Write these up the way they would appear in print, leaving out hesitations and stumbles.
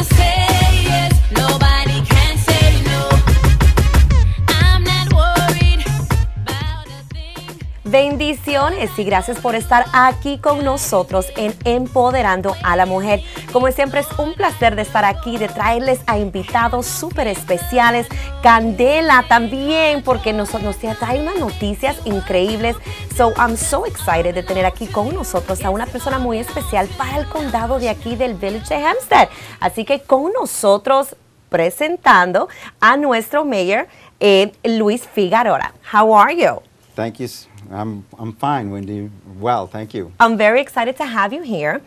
say yes, nobody can say no. I'm not worried about a thing. Bendiciones y gracias por estar aquí con nosotros en Empoderando a la Mujer. Como siempre es un placer de estar aquí, de traerles a invitados súper especiales, Candela también, porque nos trae unas noticias increíbles. So I'm so excited de tener aquí con nosotros a una persona muy especial para el condado de aquí del Village de Hempstead. Así que con nosotros presentando a nuestro mayor, Luis Figueroa. How are you? Thank you. I'm fine, Wendy. Well, thank you. I'm very excited to have you here.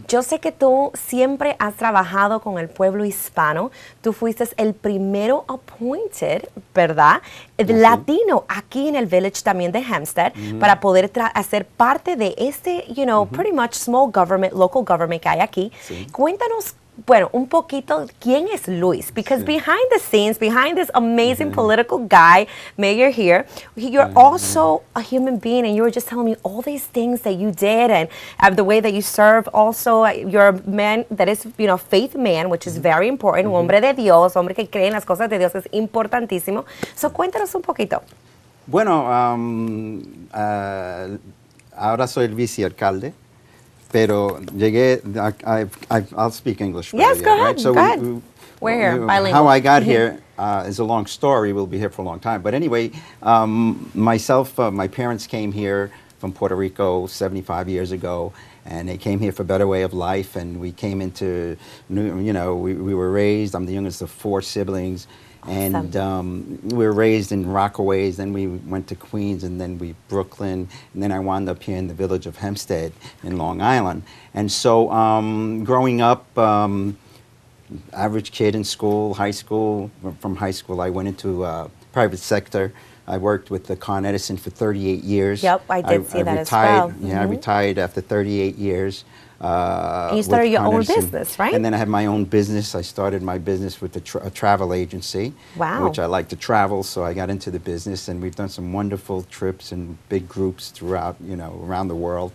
Yo sé que tú siempre has trabajado con el pueblo hispano. Tú fuiste el primero appointed, ¿verdad? Latino aquí en el village también de Hempstead para poder hacer parte de este, pretty much small government, local government que hay aquí. Sí. Cuéntanos, bueno, un poquito, ¿quién es Luis? Because behind the scenes, behind this amazing political guy, mayor here, you're also a human being, and you were just telling me all these things that you did, and the way that you serve. Also, you're a man that is, faith man, which is very important, un hombre de Dios, hombre que cree en las cosas de Dios, es importantísimo. So, cuéntanos un poquito. Bueno, ahora soy el vicealcalde, pero llegué, I'll speak English. Yes, go ahead. Right? So go ahead. We're here, bilingual. How I got here is a long story. We'll be here for a long time. But anyway, my parents came here from Puerto Rico 75 years ago, and they came here for a better way of life, and we came into, we were raised, I'm the youngest of 4 siblings, and we were raised in Rockaways, then we went to Queens, and then Brooklyn, and then I wound up here in the village of Hempstead in Long Island. And so growing up, average kid in school, high school, from high school I went into private sector. I worked with the Con Edison for 38 years. Yep, I did see that as well. Yeah, I retired after 38 years. And you started your own business, right? And then I had my own business. I started my business with a travel agency, wow, which I like to travel, so I got into the business, and we've done some wonderful trips and big groups throughout, around the world,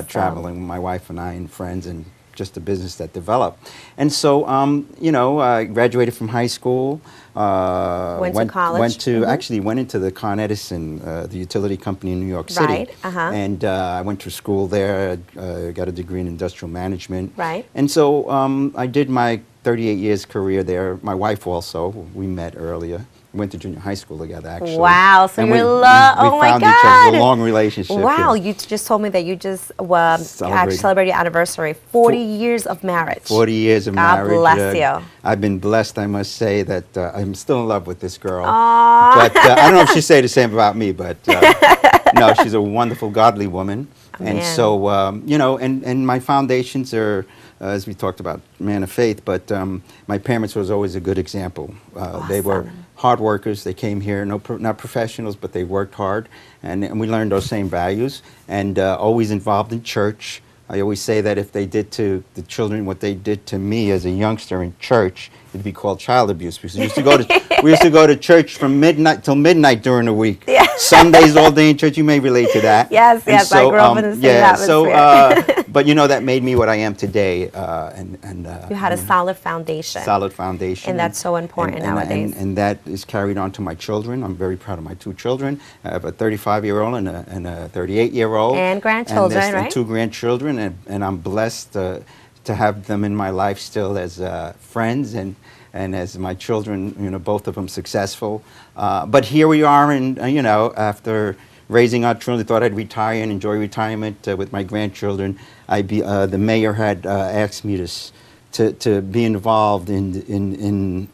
traveling, my wife and I and friends, and just a business that developed. And so, I graduated from high school. Went to college. Actually went into the Con Edison, the utility company in New York City. Right, And I went to school there, got a degree in industrial management. Right. And so I did my 38 years career there. My wife also, we met earlier. We went to junior high school together, actually. Wow, so you're oh my God. We found each other, a long relationship. Wow, yeah. You just told me that you just celebrated your anniversary, 40 years of marriage. 40 years of marriage. God bless you. I've been blessed, I must say, that I'm still in love with this girl. Aww. But I don't know if she'd say the same about me, but no, she's a wonderful, godly woman. And so, and my foundations are, as we talked about, man of faith, but my parents was always a good example. They were hard workers. They came here, not professionals, but they worked hard, and we learned those same values, and always involved in church. I always say that if they did to the children what they did to me as a youngster in church, it'd be called child abuse. Because we used to go to church from midnight till midnight during the week. Yeah. Sundays all day in church. You may relate to that. Yes, and so, I grew up in the same atmosphere. But that made me what I am today. You had a solid foundation. Solid foundation. And that's so important nowadays. And that is carried on to my children. I'm very proud of my 2 children. I have a 35-year-old and a 38-year-old. And grandchildren, right? And 2 grandchildren. And I'm blessed to have them in my life still as friends and as my children, both of them successful. But here we are, and after raising our children, I thought I'd retire and enjoy retirement with my grandchildren. The mayor had asked me to be involved in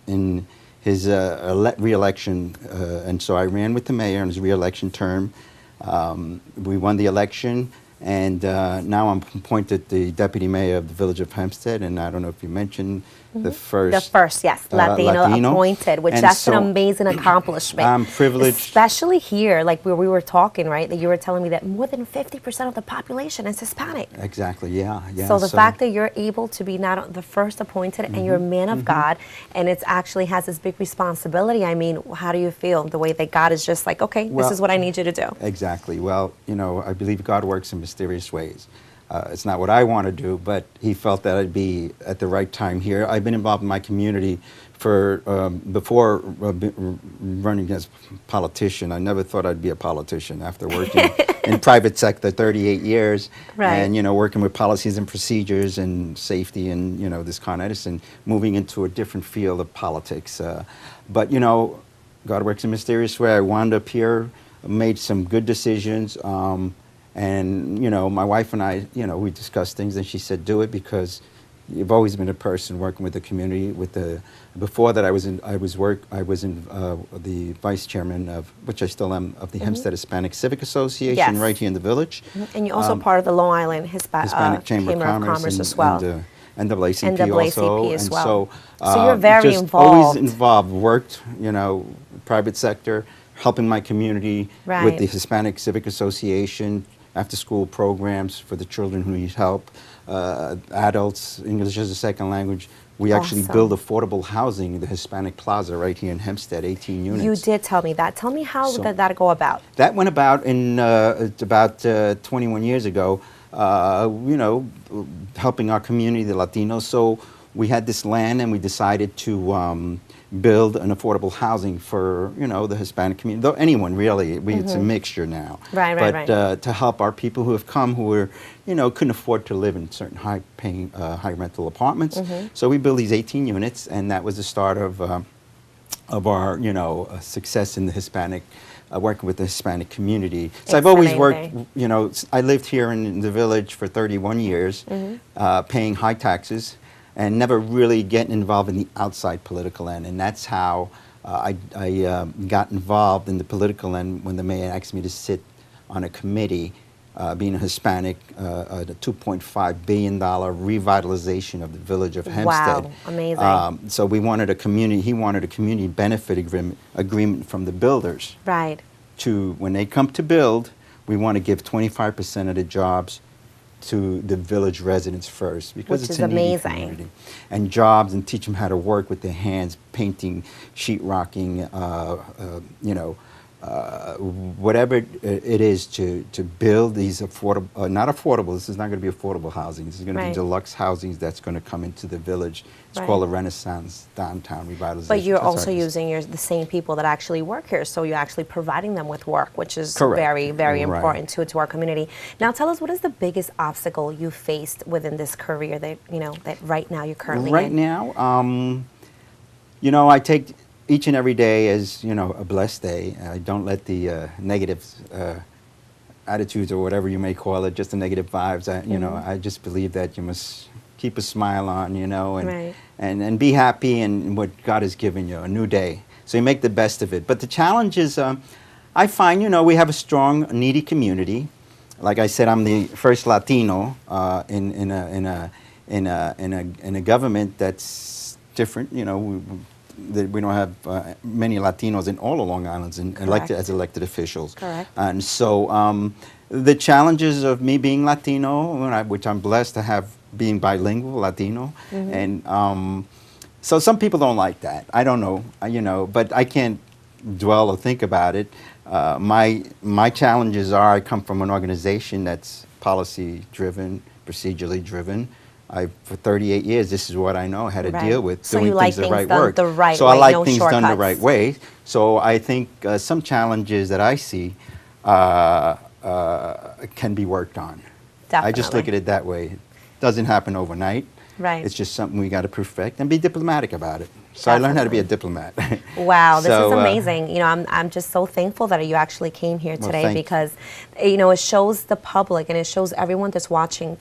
his re-election, and so I ran with the mayor in his re-election term. We won the election. And now I'm appointed the deputy mayor of the village of Hempstead, and I don't know if you mentioned the first. Latino appointed, which that's an amazing accomplishment. I'm privileged. Especially here, like where we were talking, right, that you were telling me that more than 50% of the population is Hispanic. Exactly, yeah. So the fact that you're able to be not the first appointed and you're a man of God, and it actually has this big responsibility, I mean, how do you feel? The way that God is just like, okay, this is what I need you to do. Exactly. Well, I believe God works in mysterious ways. It's not what I want to do, but he felt that I'd be at the right time here. I've been involved in my community for before running as politician. I never thought I'd be a politician after working in private sector 38 years, Right. and working with policies and procedures and safety and this Con Edison, moving into a different field of politics. But God works in a mysterious way. I wound up here, made some good decisions. And my wife and I, we discussed things, and she said, "Do it because you've always been a person working with the community." Before that, I was the vice chairman of, which I still am, of the Hempstead Hispanic Civic Association, Yes. right here in the village. And you're also part of the Long Island Hispanic Chamber of Commerce as well. And NAACP NAACP also. as And well. so, So you're very just involved. always involved, worked, private sector, helping my community with Right. the Hispanic Civic Association, after-school programs for the children who need help, adults, English as a second language. We actually Awesome. build affordable housing in the Hispanic Plaza right here in Hempstead, 18 units. You did tell me that. Tell me how So- did that go about? That went about in about 21 years ago, helping our community, the Latinos. So we had this land, and we decided to build an affordable housing for the Hispanic community. Though anyone really, it's a mixture now. Right, right, But to help our people who have come, who were couldn't afford to live in certain high-paying, high rental apartments. So we built these 18 units, and that was the start of our success in the Hispanic. Working with the Hispanic community. So I've always worked, I lived here in the village for 31 years, paying high taxes, and never really getting involved in the outside political end. And that's how I got involved in the political end when the mayor asked me to sit on a committee, being a Hispanic, a $2.5 billion revitalization of the village of Hempstead. Wow, amazing. So he wanted a community benefit agreement from the builders. Right. To when they come to build, we want to give 25% of the jobs to the village residents first, because Which it's is a needy amazing. community. And jobs, and teach them how to work with their hands, painting, sheetrocking, whatever it is to build these affordable, not affordable, this is not going to be affordable housing. This is going to Right. be deluxe housings that's going to come into the village. It's Right. called a Renaissance downtown revitalization. But you're That's also what it is. using the same people that actually work here, so you're actually providing them with work, which is Correct. very, very Right. important to our community. Now, tell us, what is the biggest obstacle you faced within this career that that right now you're currently Right in? now, I take each and every day as a blessed day. I don't let the negative attitudes, or whatever you may call it, just the negative vibes. I just believe that you must keep a smile on, Right. and be happy in what God has given you, a new day. So you make the best of it. But the challenge is, I find, we have a strong, needy community. Like I said, I'm the first Latino in a government that's different. We don't have many Latinos in all of Long Island elected officials. Correct. And so the challenges of me being Latino, which I'm blessed to have, being bilingual Latino, and so some people don't like that. I don't know, but I can't dwell or think about it. My challenges are, I come from an organization that's policy driven, procedurally driven. For 38 years, this is what I know how to Right. deal with, So doing you like things the things right done way. the right So I way, like no things done the shortcuts. right way. So I think some challenges that I see can be worked on. I just look Definitely. at it that way. It doesn't happen overnight. Right. It's just something we got to perfect and be diplomatic about it. So I learned how to be a diplomat. Wow, this So, is amazing. I'm just so thankful that you actually came here today, thank you. because it shows the public and it shows everyone that's watching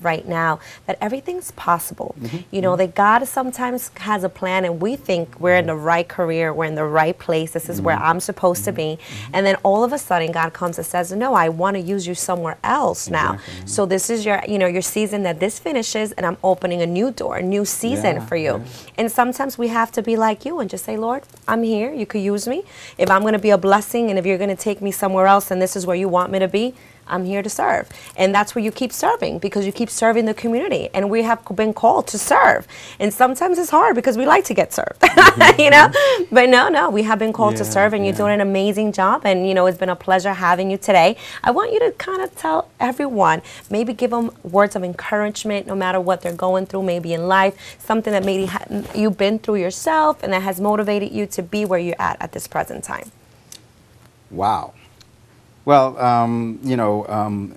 right now that everything's possible. That God sometimes has a plan, and we think we're in the right career, we're in the right place, this is where I'm supposed to be, and then all of a sudden God comes and says, no, I want to use you somewhere else now. Exactly. So this is your season that this finishes, and I'm opening a new door, a new season Yeah, for you. yeah. And sometimes we have to be like you and just say, Lord, I'm here. You could use me. If I'm going to be a blessing, and if you're going to take me somewhere else and this is where you want me to be, I'm here to serve. And that's where you keep serving, because you keep serving the community. And we have been called to serve. And sometimes it's hard because we like to get served, you know? But no, we have been called to serve, and you're doing an amazing job. And, you know, it's been a pleasure having you today. I want you to kind of tell everyone, maybe give them words of encouragement no matter what they're going through, maybe in life, something that maybe you've been through yourself and that has motivated you to be where you're at this present time. Wow. Well, you know,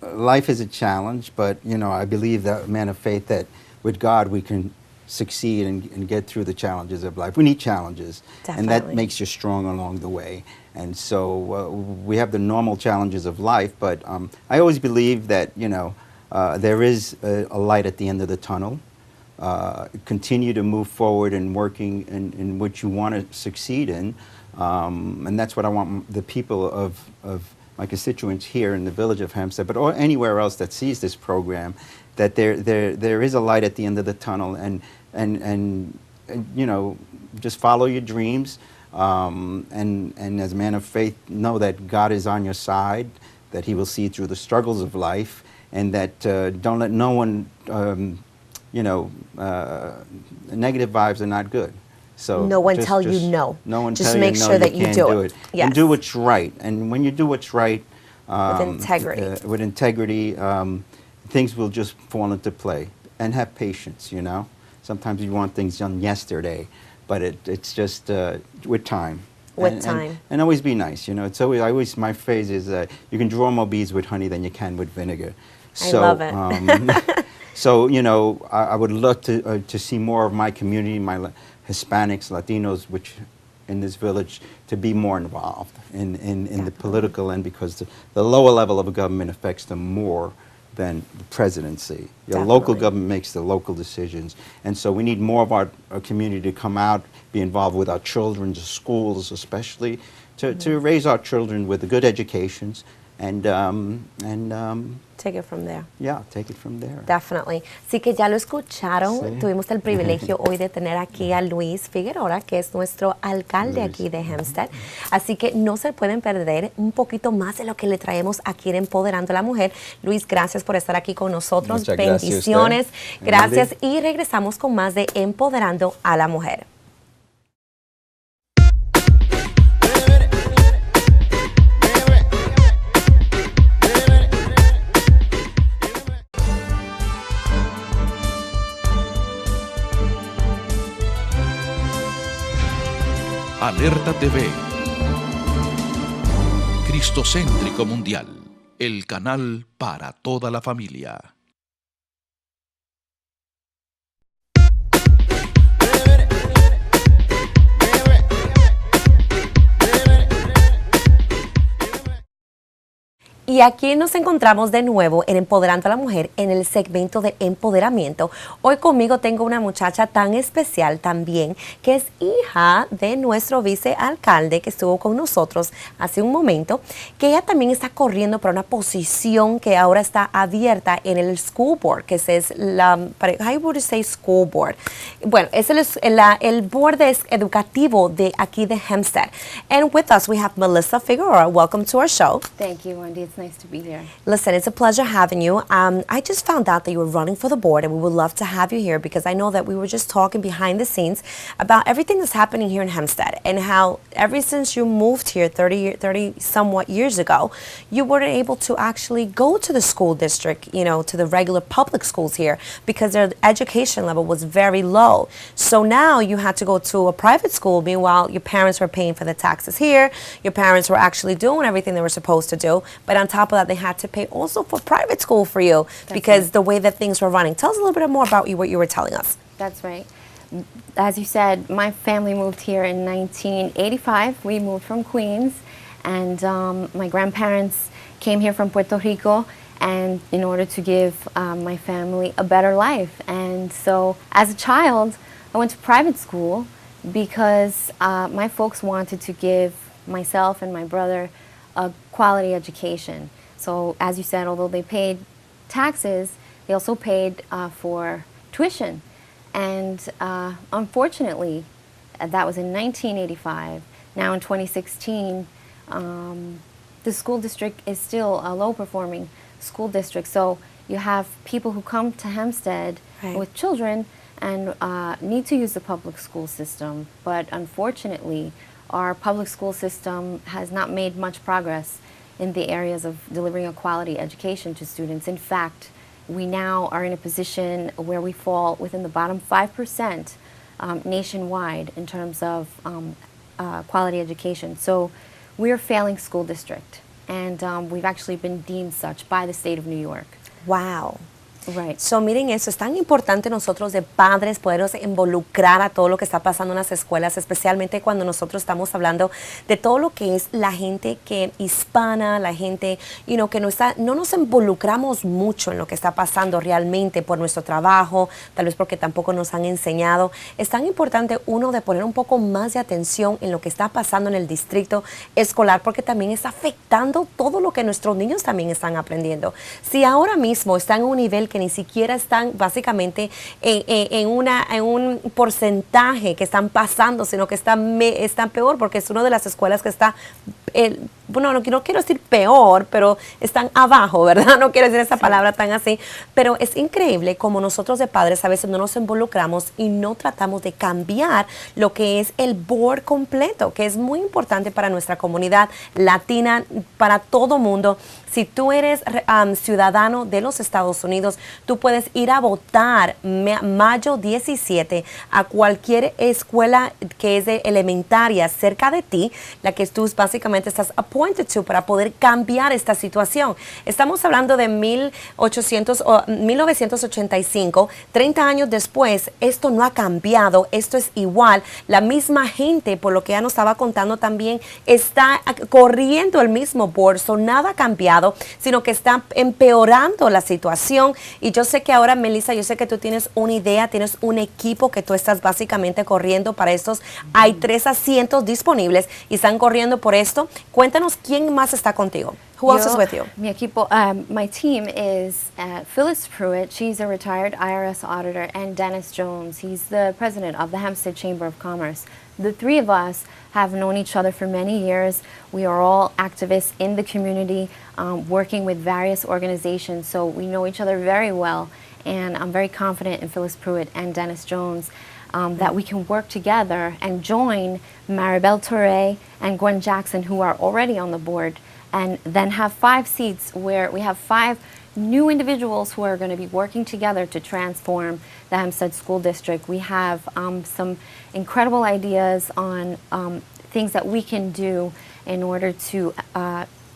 life is a challenge, but, you know, I believe that man of faith that with God we can succeed and get through the challenges of life. We need challenges, and that makes you strong along the way. And so we have the normal challenges of life, but I always believe that, you know, there is a light at the end of the tunnel. Continue to move forward and working in what you want to succeed in. And that's what I want the people of my constituents here in the village of Hempstead, but anywhere else that sees this program, that there is a light at the end of the tunnel, and you know, just follow your dreams, and as a man of faith, know that God is on your side, that He will see you through the struggles of life, and that don't let no one, you know, negative vibes are not good. So no one tell you no. No one just tell make you no, sure that you you can't do it. Yes. And do what's right. And when you do what's right, with integrity, things will just fall into play. And have patience. You know, sometimes you want things done yesterday, but it's just with time. With time. And always be nice. You know, it's always my phrase is you can draw more bees with honey than you can with vinegar. So, I love it. So you know, I would love to see more of my community, my Hispanics, Latinos, which in this village, to be more involved in the political end, because the lower level of government affects them more than the presidency. Your local government makes the local decisions. And so we need more of our community to come out, be involved with our children's schools, especially, to raise our children with good educations, and take it from there. Yeah, take it from there. Definitely. Así que ya lo escucharon. Sí. Tuvimos el privilegio hoy de tener aquí a Luis Figueroa, que es nuestro alcalde aquí de Hempstead. Así que no se pueden perder un poquito más de lo que le traemos aquí en Empoderando a la Mujer. Luis, gracias por estar aquí con nosotros. Muchas bendiciones. Gracias. Gracias. Y regresamos con más de Empoderando a la Mujer. Alerta TV, Cristocéntrico Mundial, el canal para toda la familia. Y aquí nos encontramos de nuevo en Empoderando a la Mujer, en el segmento de empoderamiento. Hoy conmigo tengo una muchacha tan especial también, que es hija de nuestro vicealcalde que estuvo con nosotros hace un momento, que ella también está corriendo para una posición que ahora está abierta en el school board, que es la, how would you say school board? Bueno, es el board educativo de aquí de Hempstead. And with us we have Melissa Figueroa. Welcome to our show. Thank you, Wendy. It's nice to be here. Listen, it's a pleasure having you. I just found out that you were running for the board, and we would love to have you here because I know that we were just talking behind the scenes about everything that's happening here in Hempstead and how ever since you moved here 30 somewhat years ago, you weren't able to actually go to the school district, you know, to the regular public schools here because their education level was very low. So now you had to go to a private school. Meanwhile, your parents were paying for the taxes here. Your parents were actually doing everything they were supposed to do. But on top of that, they had to pay also for private school for you because the way that things were running. Tell us a little bit more about what you were telling us. That's right. As you said, my family moved here in 1985. We moved from Queens, and my grandparents came here from Puerto Rico, and in order to give my family a better life. And so as a child, I went to private school because my folks wanted to give myself and my brother a quality education. So as you said, although they paid taxes, they also paid for tuition. And unfortunately, that was in 1985. Now in 2016, the school district is still a low-performing school district. So you have people who come to Hempstead Right. with children and need to use the public school system. But unfortunately, our public school system has not made much progress in the areas of delivering a quality education to students. In fact, we now are in a position where we fall within the bottom 5% nationwide in terms of quality education. So we're a failing school district, and we've actually been deemed such by the state of New York. Wow. Right. So, miren eso, es tan importante nosotros de padres podernos involucrar a todo lo que está pasando en las escuelas, especialmente cuando nosotros estamos hablando de todo lo que es la gente que hispana, la gente, que no nos involucramos mucho en lo que está pasando realmente por nuestro trabajo, tal vez porque tampoco nos han enseñado. Es tan importante uno de poner un poco más de atención en lo que está pasando en el distrito escolar, porque también está afectando todo lo que nuestros niños también están aprendiendo. Si ahora mismo están en un nivel que ni siquiera están básicamente en un porcentaje que están pasando, sino que están peor, porque es una de las escuelas que está, bueno, no quiero decir peor, pero están abajo, ¿verdad? No quiero decir esa palabra tan así, pero es increíble como nosotros de padres a veces no nos involucramos y no tratamos de cambiar lo que es el board completo, que es muy importante para nuestra comunidad latina, para todo mundo. Si tú eres ciudadano de los Estados Unidos, tú puedes ir a votar mayo 17 a cualquier escuela que es de elementaria cerca de ti, la que tú básicamente estás appointed to para poder cambiar esta situación. Estamos hablando de 1985, 30 años después, esto no ha cambiado, esto es igual. La misma gente, por lo que ya nos estaba contando también, está corriendo el mismo board, so nada ha cambiado, sino que está empeorando la situación. Y yo sé que ahora, Melissa, yo sé que tú tienes una idea, tienes un equipo que tú estás básicamente corriendo para estos. Hay 3 asientos disponibles y están corriendo por esto. Cuéntanos quién más está contigo. Who else is with you? Mi equipo, my team is Phyllis Pruitt. She's a retired IRS auditor, and Dennis Jones. He's the president of the Hempstead Chamber of Commerce. The 3 of us have known each other for many years. We are all activists in the community, working with various organizations, so we know each other very well. And I'm very confident in Phyllis Pruitt and Dennis Jones that we can work together and join Maribel Touré and Gwen Jackson, who are already on the board, and then have 5 seats where we have 5 new individuals who are going to be working together to transform the Hempstead School District. We have some incredible ideas on things that we can do in order to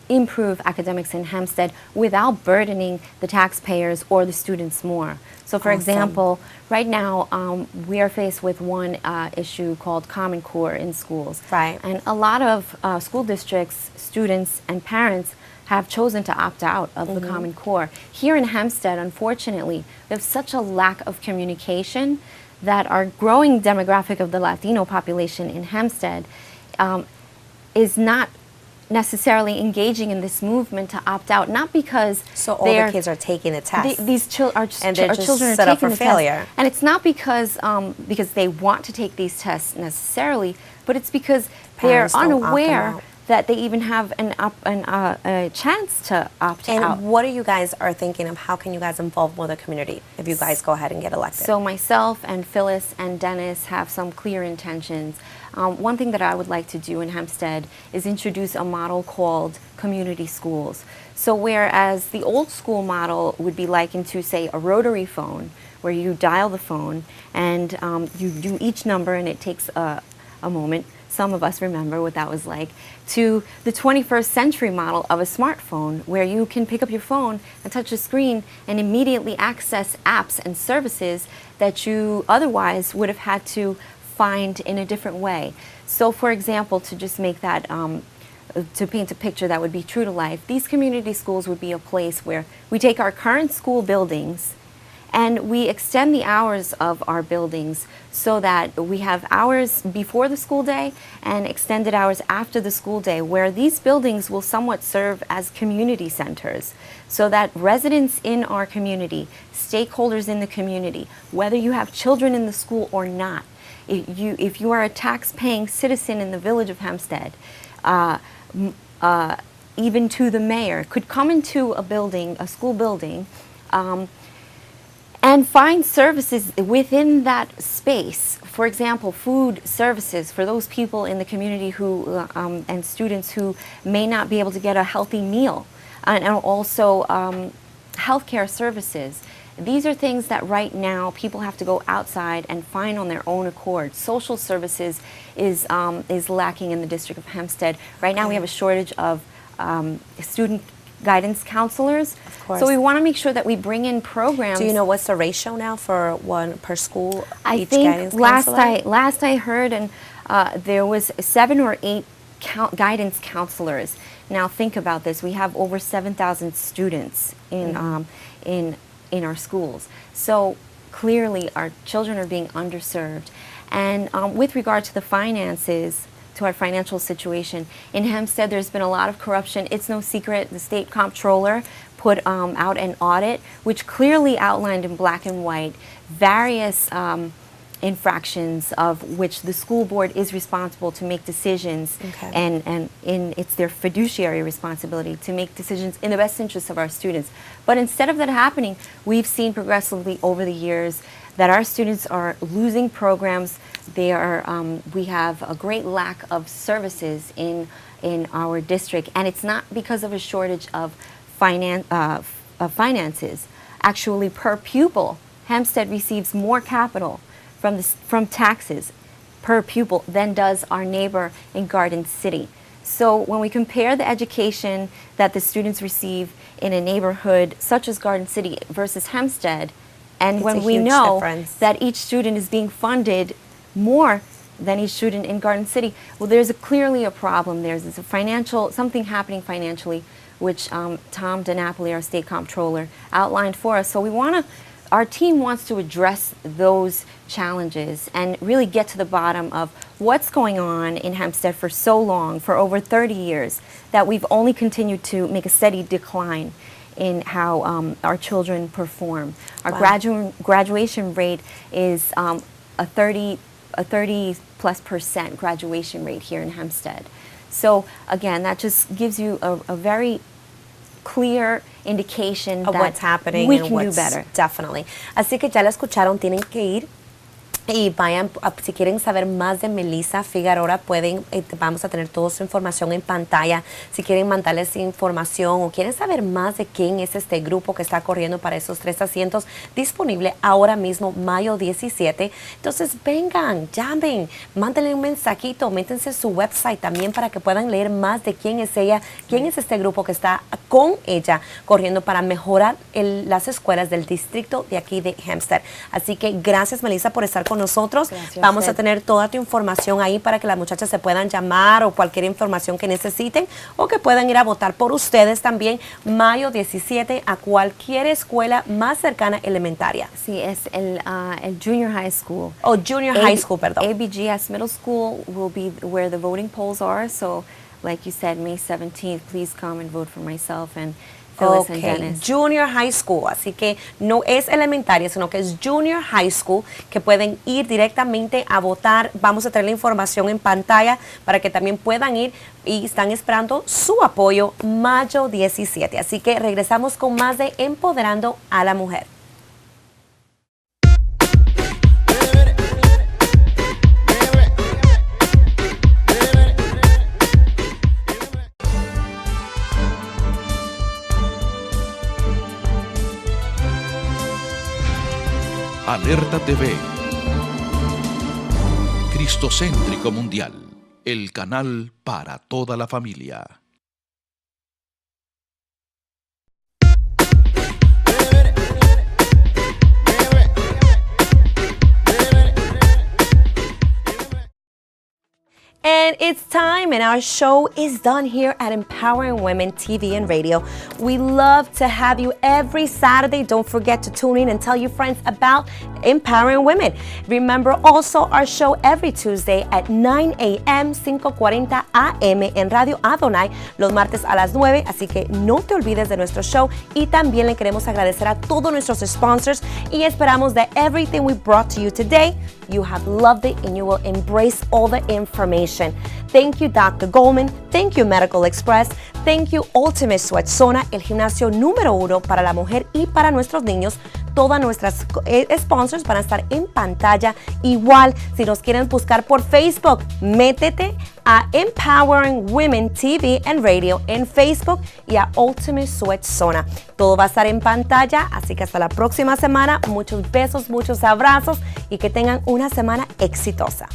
improve academics in Hempstead without burdening the taxpayers or the students more. So for example, right now we are faced with one issue called Common Core in schools. Right. And a lot of school districts, students and parents have chosen to opt out of the Common Core. Here in Hempstead, unfortunately, we have such a lack of communication that our growing demographic of the Latino population in Hempstead is not necessarily engaging in this movement to opt out, not because So all the kids are taking the test. these And they're our just children are set up taking for the failure. test, and it's not because they want to take these tests necessarily, but it's because Parents they're don't opt them unaware out. that they even have a chance to opt And out. what are you guys are thinking of? How can you guys involve more of the community if you guys go ahead and get elected? So myself and Phyllis and Dennis have some clear intentions. One thing that I would like to do in Hempstead is introduce a model called community schools. So whereas the old school model would be likened to, say, a rotary phone, where you dial the phone and you do each number and it takes a moment. Some of us remember what that was like, to the 21st century model of a smartphone where you can pick up your phone and touch a screen and immediately access apps and services that you otherwise would have had to find in a different way. So for example, to just make that, to paint a picture that would be true to life, these community schools would be a place where we take our current school buildings and we extend the hours of our buildings so that we have hours before the school day and extended hours after the school day, where these buildings will somewhat serve as community centers, so that residents in our community, stakeholders in the community, whether you have children in the school or not, if you are a tax-paying citizen in the village of Hempstead, even to the mayor, could come into a building, a school building, and find services within that space. For example, food services for those people in the community who and students who may not be able to get a healthy meal, and also healthcare services. These are things that right now people have to go outside and find on their own accord. Social services is lacking in the District of Hempstead. Right now we have a shortage of student guidance counselors. Of course. So we want to make sure that we bring in programs. Do you know what's the ratio now for one per school? I each think guidance counselor? last I heard, and there was 7 or 8 guidance counselors. Now think about this: we have over 7,000 students in our schools. So clearly, our children are being underserved. And with regard to the finances, to our financial situation in Hempstead, there's been a lot of corruption. It's no secret. The state comptroller put out an audit which clearly outlined in black and white various infractions of which the school board is responsible to make decisions, and it's their fiduciary responsibility to make decisions in the best interests of our students. But instead of that happening, we've seen progressively over the years that our students are losing programs. They are, we have a great lack of services in our district, and it's not because of a shortage of finances. Actually, per pupil, Hempstead receives more capital from taxes per pupil than does our neighbor in Garden City. So when we compare the education that the students receive in a neighborhood such as Garden City versus Hempstead, and It's when a we huge know difference. that each student is being funded more than each student in Garden City, well, there's clearly a problem. There's a something happening financially, which Tom DiNapoli, our state comptroller, outlined for us. So our team wants to address those challenges and really get to the bottom of what's going on in Hempstead for so long, for over 30 years, that we've only continued to make a steady decline in how our children perform. Our graduation rate is a 30+% graduation rate here in Hempstead. So again, that just gives you a very clear indication of that what's happening we and can do what's better. Definitely. Así que ya la escucharon, tienen que ir y vayan, si quieren saber más de Melissa Figueroa, pueden, vamos a tener toda su información en pantalla. Si quieren mandarles información o quieren saber más de quién es este grupo que está corriendo para esos 3 asientos, disponible ahora mismo, mayo 17. Entonces vengan, llamen, mándenle un mensajito, métense en su website también para que puedan leer más de quién es ella, quién es este grupo que está con ella corriendo para mejorar las escuelas del distrito de aquí de Hempstead. Así que gracias, Melissa, por estar con nosotros. Gracias Vamos a a tener toda tu información ahí para que las muchachas se puedan llamar o cualquier información que necesiten o que puedan ir a votar por ustedes también mayo 17 a cualquier escuela más cercana elementaria. Sí, es el junior high school. O junior high school, perdón. ABGS Middle School will be where the voting polls are. So, like you said, May 17th, please come and vote for myself and Phyllis and Dennis. Junior High School, así que no es elementaria, sino que es Junior High School, que pueden ir directamente a votar. Vamos a tener la información en pantalla para que también puedan ir y están esperando su apoyo mayo 17. Así que regresamos con más de Empoderando a la Mujer. Alerta TV. Cristocéntrico Mundial. El canal para toda la familia. And it's time, and our show is done here at Empowering Women TV and Radio. We love to have you every Saturday. Don't forget to tune in and tell your friends about Empowering Women. Remember also our show every Tuesday at 9 a.m., 5:40 a.m. en Radio Adonai, los martes a las 9. Así que no te olvides de nuestro show. Y también le queremos agradecer a todos nuestros sponsors y esperamos that everything we brought to you today you have loved it and you will embrace all the information. Thank you, Dr. Goldman. Thank you, Medical Express. Thank you, Ultimate Sweat Zona, el gimnasio número 1 para la mujer y para nuestros niños. Todas nuestras sponsors van a estar en pantalla. Igual, si nos quieren buscar por Facebook, métete a Empowering Women TV and Radio en Facebook y a Ultimate Sweat Zona. Todo va a estar en pantalla, así que hasta la próxima semana. Muchos besos, muchos abrazos y que tengan una semana exitosa.